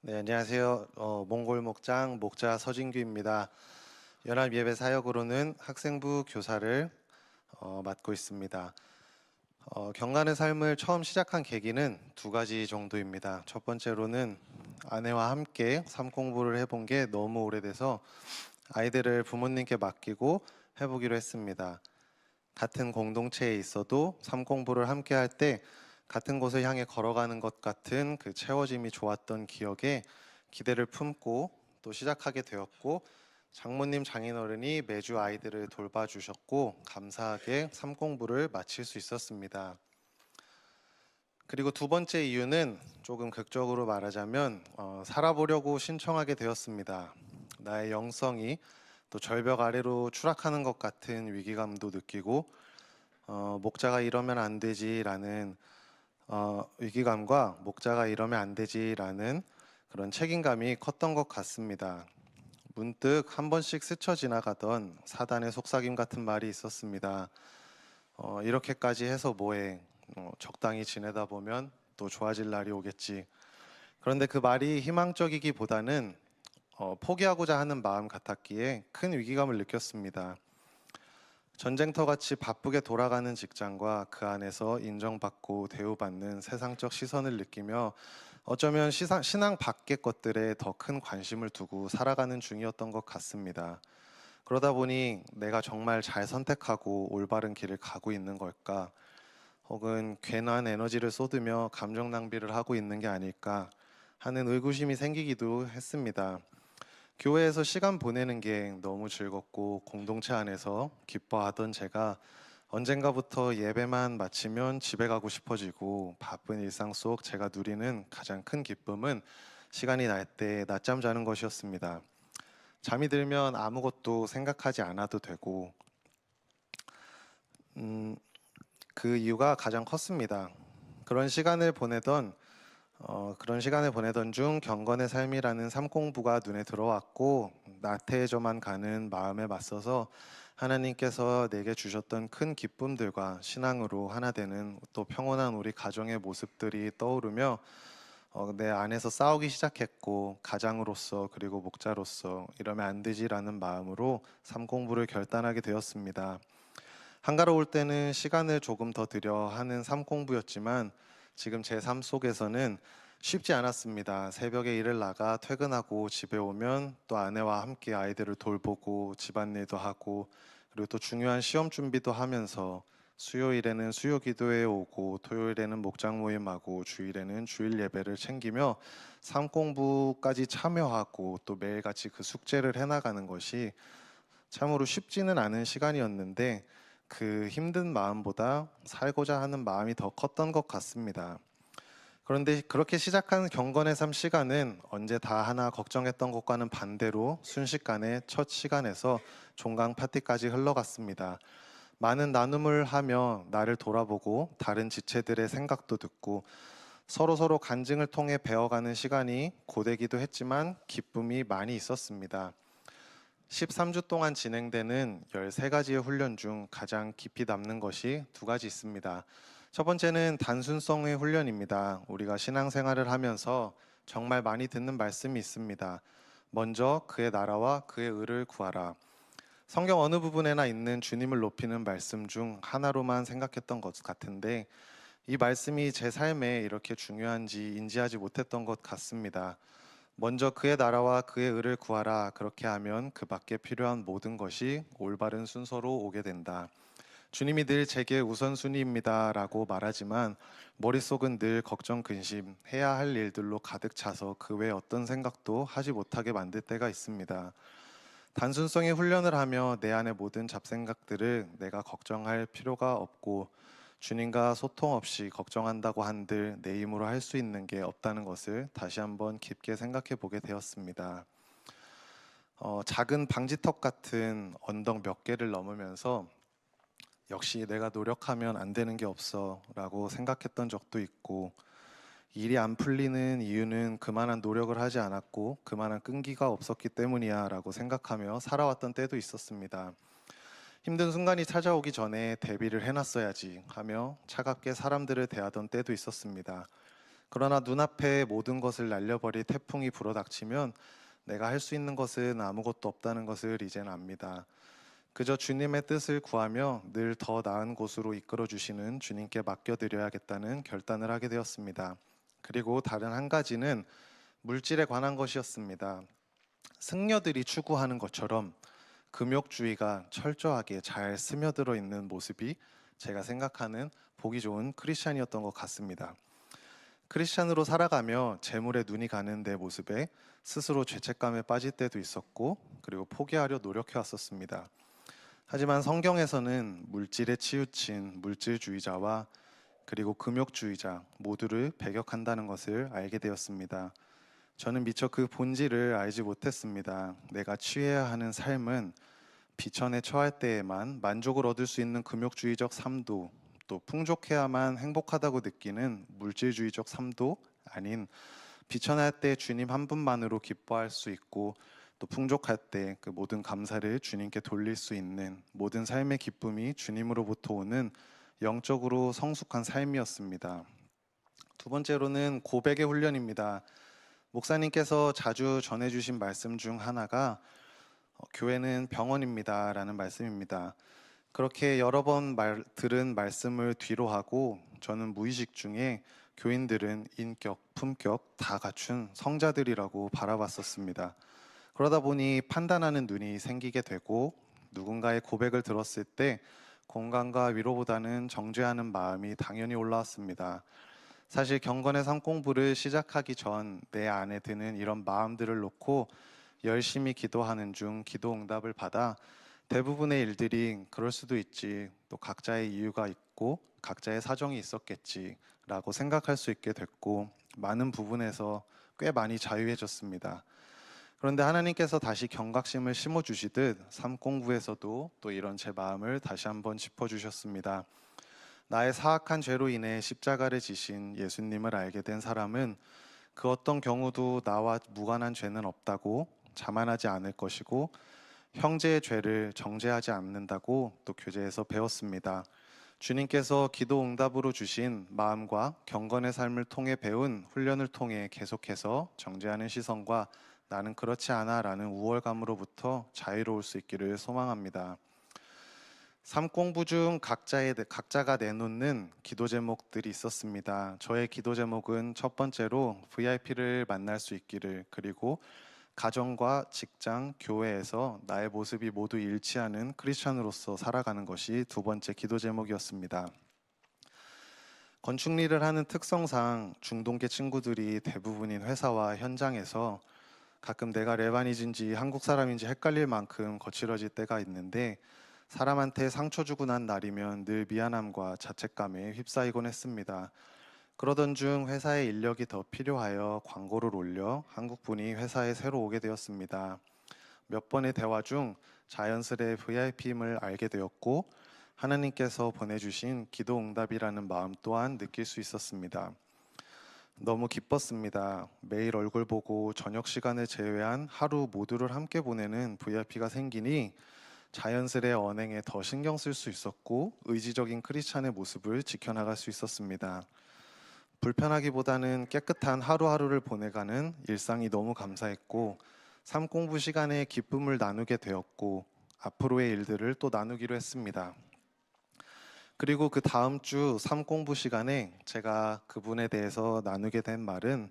네, 안녕하세요. 몽골 목장 목자 서진규입니다. 연합예배 사역으로는 학생부 교사를 맡고 있습니다. 경건의 삶을 처음 시작한 계기는 두 가지 정도입니다. 첫 번째로는 아내와 함께 삶 공부를 해본 게 너무 오래돼서 아이들을 부모님께 맡기고 해보기로 했습니다. 같은 공동체에 있어도 삶 공부를 함께 할 때 같은 곳을 향해 걸어가는 것 같은 그 채워짐이 좋았던 기억에 기대를 품고 또 시작하게 되었고, 장모님 장인어른이 매주 아이들을 돌봐주셨고 감사하게 삶 공부를 마칠 수 있었습니다. 그리고 두 번째 이유는 조금 극적으로 말하자면 살아보려고 신청하게 되었습니다. 나의 영성이 또 절벽 아래로 추락하는 것 같은 위기감도 느끼고 목자가 이러면 안 되지라는 위기감과 목자가 이러면 안 되지라는 그런 책임감이 컸던 것 같습니다. 문득 한 번씩 스쳐 지나가던 사단의 속삭임 같은 말이 있었습니다. 이렇게까지 해서 뭐해? 적당히 지내다 보면 또 좋아질 날이 오겠지. 그런데 그 말이 희망적이기보다는 포기하고자 하는 마음 같았기에 큰 위기감을 느꼈습니다. 전쟁터같이 바쁘게 돌아가는 직장과 그 안에서 인정받고 대우받는 세상적 시선을 느끼며 어쩌면 신앙 밖의 것들에 더 큰 관심을 두고 살아가는 중이었던 것 같습니다. 그러다 보니 내가 정말 잘 선택하고 올바른 길을 가고 있는 걸까? 혹은 괜한 에너지를 쏟으며 감정 낭비를 하고 있는 게 아닐까 하는 의구심이 생기기도 했습니다. 교회에서 시간 보내는 게 너무 즐겁고 공동체 안에서 기뻐하던 제가 언젠가부터 예배만 마치면 집에 가고 싶어지고 바쁜 일상 속 제가 누리는 가장 큰 기쁨은 시간이 날 때 낮잠 자는 것이었습니다. 잠이 들면 아무것도 생각하지 않아도 되고 음, 그 이유가 가장 컸습니다. 그런 시간을 보내던 중 경건의 삶이라는 삶 공부가 눈에 들어왔고 나태해져만 가는 마음에 맞서서 하나님께서 내게 주셨던 큰 기쁨들과 신앙으로 하나 되는 또 평온한 우리 가정의 모습들이 떠오르며 내 안에서 싸우기 시작했고, 가장으로서 그리고 목자로서 이러면 안 되지라는 마음으로 삶 공부를 결단하게 되었습니다. 한가로울 때는 시간을 조금 더 들여 하는 삶 공부였지만 지금 제 삶 속에서는 쉽지 않았습니다. 새벽에 일을 나가 퇴근하고 집에 오면 또 아내와 함께 아이들을 돌보고 집안일도 하고 그리고 또 중요한 시험 준비도 하면서 수요일에는 수요 기도에 오고 토요일에는 목장 모임하고 주일에는 주일 예배를 챙기며 삶 공부까지 참여하고 또 매일같이 그 숙제를 해나가는 것이 참으로 쉽지는 않은 시간이었는데 그 힘든 마음보다 살고자 하는 마음이 더 컸던 것 같습니다. 그런데 그렇게 시작한 경건의 삶 시간은 언제 다 하나 걱정했던 것과는 반대로 순식간에 첫 시간에서 종강 파티까지 흘러갔습니다. 많은 나눔을 하며 나를 돌아보고 다른 지체들의 생각도 듣고 서로 간증을 통해 배워가는 시간이 고되기도 했지만 기쁨이 많이 있었습니다. 13주 동안 진행되는 13가지의 훈련 중 가장 깊이 남는 것이 두 가지 있습니다. 첫 번째는 단순성의 훈련입니다. 우리가 신앙생활을 하면서 정말 많이 듣는 말씀이 있습니다. 먼저 그의 나라와 그의 의를 구하라. 성경 어느 부분에나 있는 주님을 높이는 말씀 중 하나로만 생각했던 것 같은데 이 말씀이 제 삶에 이렇게 중요한지 인지하지 못했던 것 같습니다. 먼저 그의 나라와 그의 의를 구하라. 그렇게 하면 그 밖에 필요한 모든 것이 올바른 순서로 오게 된다. 주님이 늘 제게 우선순위입니다 라고 말하지만 머릿속은 늘 걱정, 근심, 해야 할 일들로 가득 차서 그 외 어떤 생각도 하지 못하게 만들 때가 있습니다. 단순성의 훈련을 하며 내 안의 모든 잡생각들을 내가 걱정할 필요가 없고 주님과 소통 없이 걱정한다고 한들 내 힘으로 할 수 있는 게 없다는 것을 다시 한번 깊게 생각해 보게 되었습니다. 작은 방지턱 같은 언덕 몇 개를 넘으면서 역시 내가 노력하면 안 되는 게 없어 라고 생각했던 적도 있고 일이 안 풀리는 이유는 그만한 노력을 하지 않았고 그만한 끈기가 없었기 때문이야 라고 생각하며 살아왔던 때도 있었습니다. 힘든 순간이 찾아오기 전에 대비를 해놨어야지 하며 차갑게 사람들을 대하던 때도 있었습니다. 그러나 눈앞에 모든 것을 날려버릴 태풍이 불어닥치면 내가 할 수 있는 것은 아무것도 없다는 것을 이젠 압니다. 그저 주님의 뜻을 구하며 늘 더 나은 곳으로 이끌어 주시는 주님께 맡겨드려야겠다는 결단을 하게 되었습니다. 그리고 다른 한 가지는 물질에 관한 것이었습니다. 승려들이 추구하는 것처럼 금욕주의가 철저하게 잘 스며들어 있는 모습이 제가 생각하는 보기 좋은 크리스찬이었던 것 같습니다. 크리스찬으로 살아가며 재물에 눈이 가는 내 모습에 스스로 죄책감에 빠질 때도 있었고, 그리고 포기하려 노력해 왔었습니다. 하지만 성경에서는 물질에 치우친 물질주의자와 그리고 금욕주의자 모두를 배격한다는 것을 알게 되었습니다. 저는 미처 그 본질을 알지 못했습니다. 내가 취해야 하는 삶은 비천에 처할 때에만 만족을 얻을 수 있는 금욕주의적 삶도, 또 풍족해야만 행복하다고 느끼는 물질주의적 삶도 아닌, 비천할 때 주님 한 분만으로 기뻐할 수 있고, 또 풍족할 때 그 모든 감사를 주님께 돌릴 수 있는 모든 삶의 기쁨이 주님으로부터 오는 영적으로 성숙한 삶이었습니다. 두 번째로는 고백의 훈련입니다. 목사님께서 자주 전해주신 말씀 중 하나가 교회는 병원입니다라는 말씀입니다. 그렇게 여러 번 들은 말씀을 뒤로 하고 저는 무의식 중에 교인들은 인격, 품격 다 갖춘 성자들이라고 바라봤었습니다. 그러다 보니 판단하는 눈이 생기게 되고, 누군가의 고백을 들었을 때 공감과 위로보다는 정죄하는 마음이 당연히 올라왔습니다. 사실 경건의 삶 공부를 시작하기 전 내 안에 드는 이런 마음들을 놓고 열심히 기도하는 중 기도 응답을 받아 대부분의 일들이 그럴 수도 있지, 또 각자의 이유가 있고 각자의 사정이 있었겠지 라고 생각할 수 있게 됐고, 많은 부분에서 꽤 많이 자유해졌습니다. 그런데 하나님께서 다시 경각심을 심어주시듯 삶 공부에서도 또 이런 제 마음을 다시 한번 짚어주셨습니다. 나의 사악한 죄로 인해 십자가를 지신 예수님을 알게 된 사람은 그 어떤 경우도 나와 무관한 죄는 없다고 자만하지 않을 것이고, 형제의 죄를 정죄하지 않는다고 또 교재에서 배웠습니다. 주님께서 기도 응답으로 주신 마음과 경건의 삶을 통해 배운 훈련을 통해 계속해서 정죄하는 시선과 나는 그렇지 않아 라는 우월감으로부터 자유로울 수 있기를 소망합니다. 삶 공부 중 각자가 내놓는 기도 제목들이 있었습니다. 저의 기도 제목은 첫 번째로 VIP를 만날 수 있기를, 그리고 가정과 직장, 교회에서 나의 모습이 모두 일치하는 크리스천으로서 살아가는 것이 두 번째 기도 제목이었습니다. 건축 일을 하는 특성상 중동계 친구들이 대부분인 회사와 현장에서 가끔 내가 레바니즈인지 한국 사람인지 헷갈릴 만큼 거칠어질 때가 있는데, 사람한테 상처 주고 난 날이면 늘 미안함과 자책감에 휩싸이곤 했습니다. 그러던 중 회사에 인력이 더 필요하여 광고를 올려 한국분이 회사에 새로 오게 되었습니다. 몇 번의 대화 중 자연스레 VIP임을 알게 되었고, 하나님께서 보내주신 기도 응답이라는 마음 또한 느낄 수 있었습니다. 너무 기뻤습니다. 매일 얼굴 보고 저녁 시간을 제외한 하루 모두를 함께 보내는 VIP가 생기니 자연스레 언행에 더 신경 쓸 수 있었고, 의지적인 크리스찬의 모습을 지켜나갈 수 있었습니다. 불편하기보다는 깨끗한 하루하루를 보내가는 일상이 너무 감사했고, 삶 공부 시간에 기쁨을 나누게 되었고, 앞으로의 일들을 또 나누기로 했습니다. 그리고 그 다음 주 삶 공부 시간에 제가 그분에 대해서 나누게 된 말은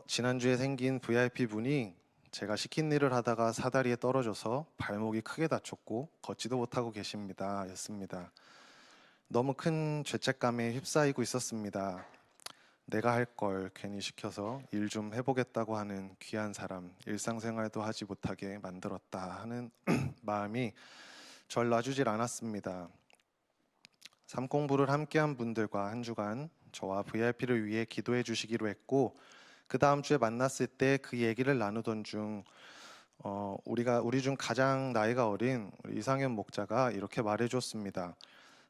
지난주에 생긴 VIP 분이 제가 시킨 일을 하다가 사다리에 떨어져서 발목이 크게 다쳤고 걷지도 못하고 계십니다 였습니다. 너무 큰 죄책감에 휩싸이고 있었습니다. 내가 할 걸 괜히 시켜서 일 좀 해보겠다고 하는 귀한 사람, 일상생활도 하지 못하게 만들었다 하는 마음이 절 놔주질 않았습니다. 삶 공부를 함께한 분들과 한 주간 저와 VIP를 위해 기도해 주시기로 했고, 그 다음 주에 만났을 때 그 얘기를 나누던 중 우리 중 가장 나이가 어린 우리 이상현 목자가 이렇게 말해줬습니다.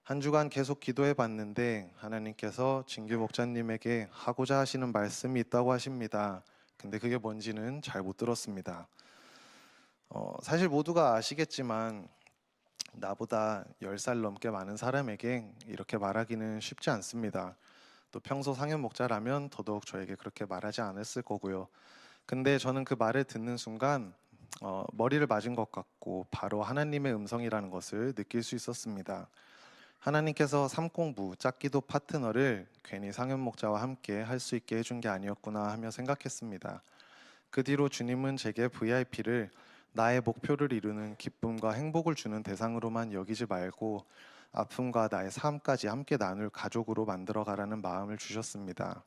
한 주간 계속 기도해 봤는데 하나님께서 진규 목자님에게 하고자 하시는 말씀이 있다고 하십니다. 근데 그게 뭔지는 잘 못 들었습니다. 사실 모두가 아시겠지만 나보다 10살 넘게 많은 사람에게 이렇게 말하기는 쉽지 않습니다. 또 평소 상현 목자라면 더더욱 저에게 그렇게 말하지 않았을 거고요. 근데 저는 그 말을 듣는 순간 머리를 맞은 것 같고 바로 하나님의 음성이라는 것을 느낄 수 있었습니다. 하나님께서 삼공부 짝기도 파트너를 괜히 상현 목자와 함께 할 수 있게 해준 게 아니었구나 하며 생각했습니다. 그 뒤로 주님은 제게 VIP를 나의 목표를 이루는 기쁨과 행복을 주는 대상으로만 여기지 말고 아픔과 나의 삶까지 함께 나눌 가족으로 만들어 가라는 마음을 주셨습니다.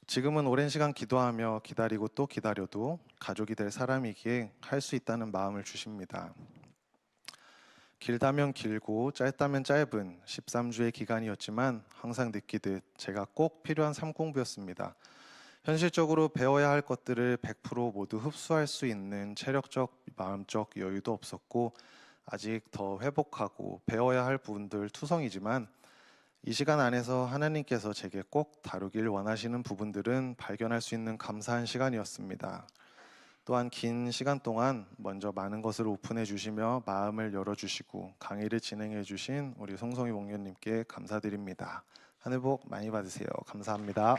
지금은 오랜 시간 기도하며 기다리고 또 기다려도 가족이 될 사람이기에 할 수 있다는 마음을 주십니다. 길다면 길고 짧다면 짧은 13주의 기간이었지만 항상 느끼듯 제가 꼭 필요한 삼공부였습니다. 현실적으로 배워야 할 것들을 100% 모두 흡수할 수 있는 체력적, 마음적 여유도 없었고 아직 더 회복하고 배워야 할 부분들 투성이지만 이 시간 안에서 하나님께서 제게 꼭 다루길 원하시는 부분들은 발견할 수 있는 감사한 시간이었습니다. 또한 긴 시간 동안 먼저 많은 것을 오픈해 주시며 마음을 열어주시고 강의를 진행해 주신 우리 송송희 목련님께 감사드립니다. 하늘 복 많이 받으세요. 감사합니다.